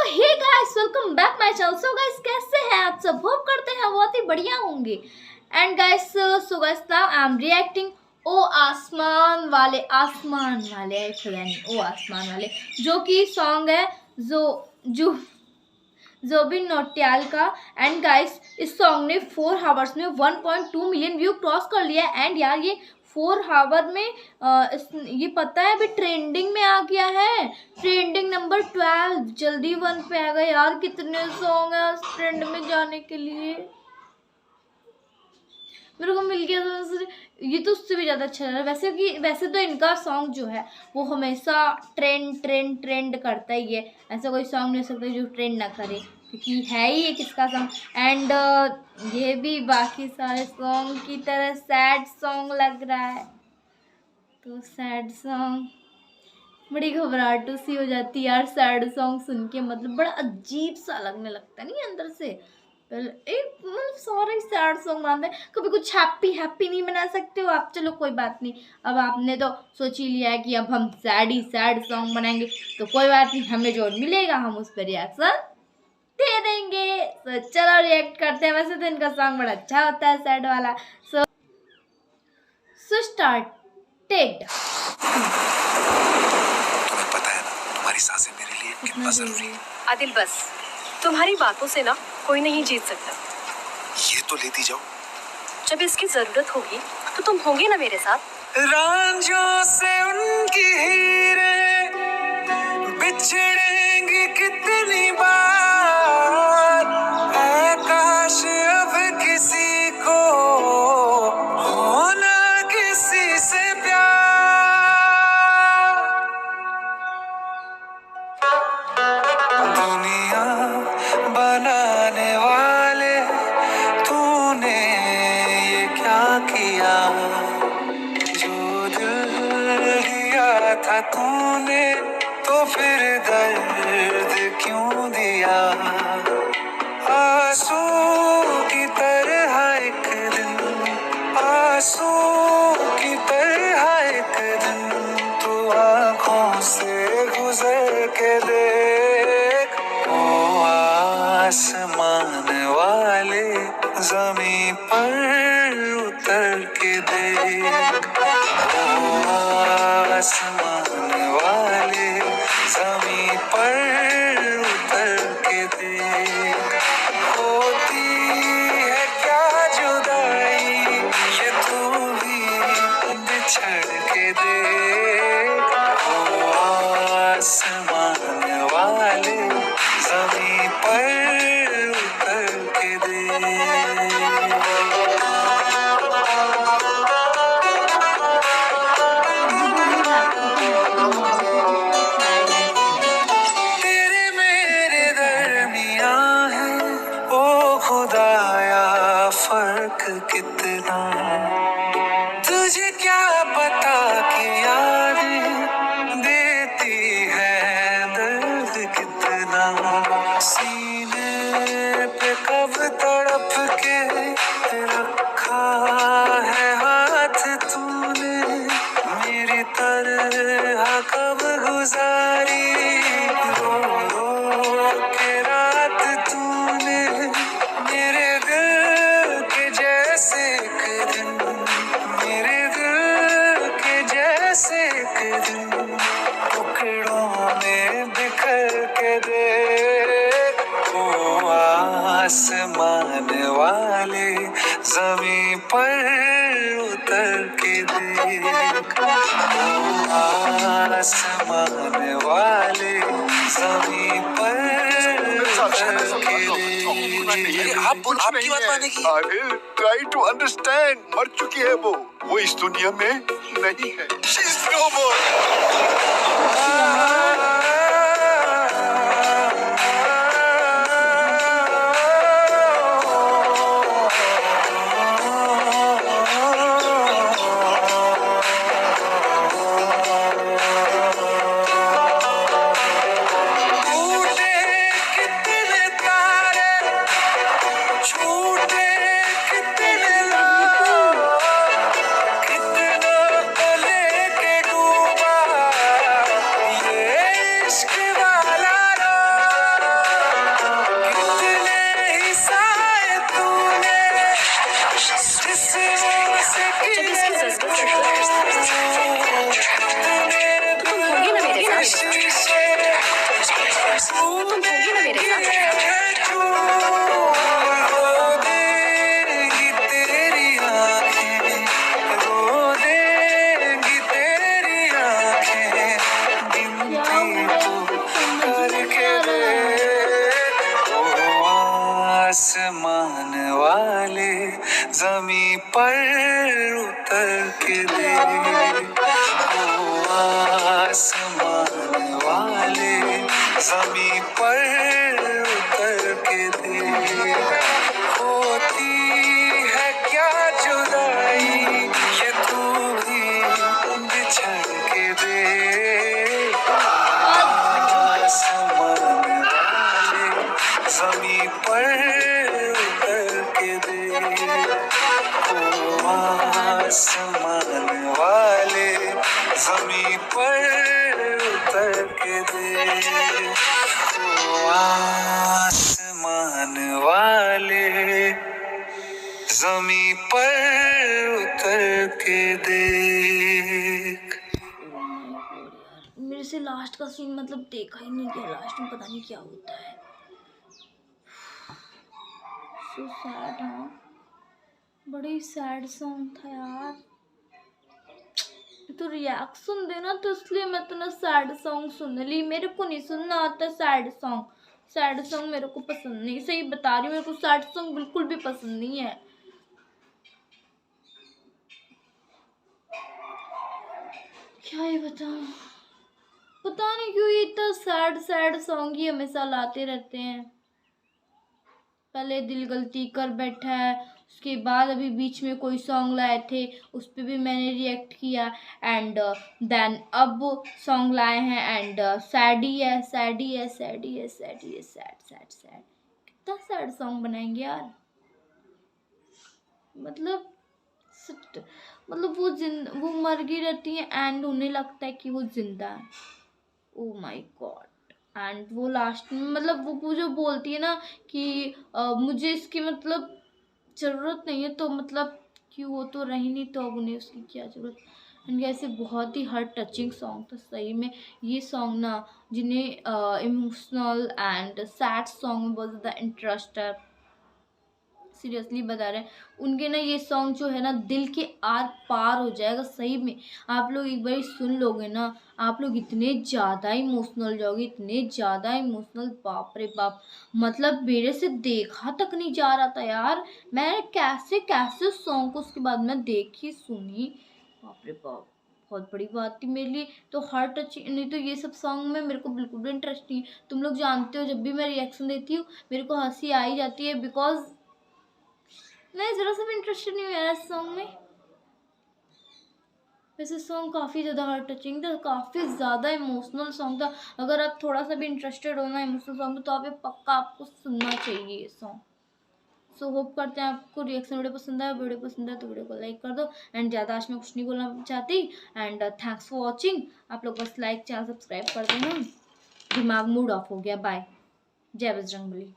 Hey guys, welcome back my channel. So guys, कैसे हैं आप सब? होप करते हैं बहुत ही बढ़िया होंगे। And guys, so guys now I am reacting ओ आसमान वाले ओ आसमान वाले, जो कि सॉन्ग है जो ज़ुबिन नौटियाल का। एंड गाइस, इस सॉन्ग ने 4 आवर्स में 1.2 मिलियन व्यू क्रॉस कर लिया। एंड यार, ये 4 आवर में ये पता है अभी ट्रेंडिंग में आ गया है, ट्रेंडिंग नंबर 12 जल्दी 1 पे आ गया। यार, कितने सॉन्ग है उस ट्रेंड में जाने के लिए। मेरे को मिल गया तो ये तो उससे भी ज़्यादा अच्छा लग रहा है। वैसे तो इनका सॉन्ग जो है वो हमेशा ट्रेंड करता ही है। ऐसा कोई सॉन्ग नहीं हो सकता जो ट्रेंड ना करे, क्योंकि है ही एक इसका सॉन्ग। एंड ये भी बाकी सारे सॉन्ग की तरह सैड सॉन्ग लग रहा है। तो सैड सॉन्ग, बड़ी घबराहट सी हो जाती है यार सैड सॉन्ग सुन के। मतलब बड़ा अजीब सा लगने लगता है नहीं अंदर से। मतलब सारे सैड सॉन्ग बनाते हैं, कभी कुछ हैप्पी नहीं बना सकते हो आप। चलो कोई बात नहीं, अब आपने तो सोच ही लिया है कि अब हम सैड सॉन्ग बनाएंगे, तो कोई बात नहीं, हमें जो मिलेगा हम उस पर रिएक्शन दे देंगे। तो चलो रिएक्ट करते हैं। वैसे तो इनका सॉन्ग बड़ा अच्छा होता है सैड वाला। So started. तुम्हें पता है ना, तुम्हारी सांसें मेरे लिए कितना जरूरी है। आदिल, बस तुम्हारी बातों से ना कोई नहीं जीत सकता। ये तो लेती जाओ। जब इसकी जरूरत होगी तो तुम होंगे ना मेरे साथ। रांझों से उनकी हीरे बिछड़ेंगी कितनी बार, ऐ काश अब किसी को होना किसी से प्यार। दुनिया बनाने वाले तूने ये क्या किया, जो दिल दिया था तूने तो फिर दर्द क्यों दिया। आंसू की तरह एक दिन, आंसू की तरह एक दिन तू आँखों से गुजर के देख। ओ आसमान वाले ज़मीं पर उतर के देख। ओ आसमान वाले ज़मीं पर उतर के देख। होती है क्या जुदाई, ये तू भी बिछड़ के देख। ओ आसमान वाले ज़मीं पर उतर के देख। तेरे मेरे दरमियां है ओ खुदाया फर्क कितना, तुझे क्या पता कि यादें देती है दर्द कितना। सीने पे कब तड़प के रखा है हाथ तूने, मेरी तरह कब गुजारी रो रो के रात तूने। मेरे दिल के जैसे एक दिन, मेरे दिल के जैसे एक दिन टुकड़ों में बिखर के देख। ओ आसमान वाले ज़मीं पर उतर के देख। ओ आसमान वाले ज़मीं पर उतर के देख। आप आपकी बात मानेगी। अरे ट्राई टू अंडरस्टैंड, मर चुकी है वो इस दुनिया में नहीं है। She's no more. टूटे कितने तारे, छूटे कितने लोग, कितना लेके डूबा जमी पर उतर के दे, ओ आसमान वाले जमी पर उतर के दे, होती है क्या जुदाई ये तू ही बिछड़ के दे, आसमान वाले जमी पर उतर के दे, ओ आसमान वाले जमी पर उतर के दे, ओ आसमान वाले जमी पर उतर के देख। मेरे से लास्ट का सीन मतलब देखा ही नहीं गया, लास्ट में पता नहीं क्या होता है। सो सैड, हाँ बड़ी सैड सॉन्ग था यार। तो रिएक्शन देना तो इसलिए मैं इतना सैड सॉन्ग सुन ली, मेरे को नहीं सुनना आता सैड सॉन्ग। सैड सॉन्ग मेरे को पसंद नहीं, सही बता रही हूँ, मेरे को सैड सॉन्ग बिल्कुल भी पसंद नहीं है। क्या ही बताऊं, पता नहीं क्यों ये इतना सैड सैड सॉन्ग ही हमेशा लाते रहते हैं। पहले दिल गलती कर बैठा है, उसके बाद अभी बीच में कोई सॉन्ग लाए थे उस पर भी मैंने रिएक्ट किया, एंड देन अब सॉन्ग लाए हैं एंड सैड ही है, सैड ही है, सैड ही है, सैड ही है, सैड सैड सैड। कितना सैड सॉन्ग बनाएंगे यार। मतलब वो मर गई रहती है एंड उन्हें लगता है कि वो जिंदा है। Oh my God. एंड वो लास्ट में मतलब वो जो बोलती है ना कि मुझे इसकी मतलब ज़रूरत नहीं है, तो मतलब कि वो तो रही नहीं तो अब उन्हें उसकी क्या ज़रूरत। एंड ऐसे बहुत ही हार्ट टचिंग सॉन्ग था सही में ये सॉन्ग ना, जिन्हें इमोशनल एंड सैड सॉन्ग में बहुत ज़्यादा इंटरेस्ट है, सीरियसली बता रहे हैं, उनके ना ये सॉन्ग जो है ना दिल के आर पार हो जाएगा सही में। आप लोग एक बार सुन लोगे ना, आप लोग इतने ज़्यादा इमोशनल जाओगे, इतने ज़्यादा इमोशनल, बाप रे बाप। मतलब मेरे से देखा तक नहीं जा रहा था यार, मैं कैसे कैसे सॉन्ग को उसके बाद मैं देखी सुनी, बाप रे बाप, बहुत बड़ी बात थी मेरे लिए। तो हार्ट टच नहीं तो ये सब सॉन्ग में मेरे को बिल्कुल भी इंटरेस्ट नहीं है। तुम लोग जानते हो जब भी मैं रिएक्शन देती हूँ मेरे को हंसी आ ही जाती है, बिकॉज मैं ज़रा सा भी इंटरेस्टेड नहीं हुआ इस सॉन्ग में। वैसे सॉन्ग काफ़ी ज़्यादा हार्ट टचिंग था, काफ़ी ज़्यादा इमोशनल सॉन्ग था। अगर आप थोड़ा सा भी इंटरेस्टेड हो ना इमोशनल सॉन्ग में तो आप ये पक्का आपको सुनना चाहिए ये सॉन्ग। सो होप करते हैं आपको रिएक्शन वीडियो पसंद आया। वीडियो पसंद आया तो वीडियो को लाइक कर दो। एंड ज़्यादा आज मैं कुछ नहीं बोलना चाहती। And thanks for watching. आप लोग बस लाइक चैनल सब्सक्राइब कर देना। दिमाग मूड ऑफ हो गया। बाय। जय बजरंगबली।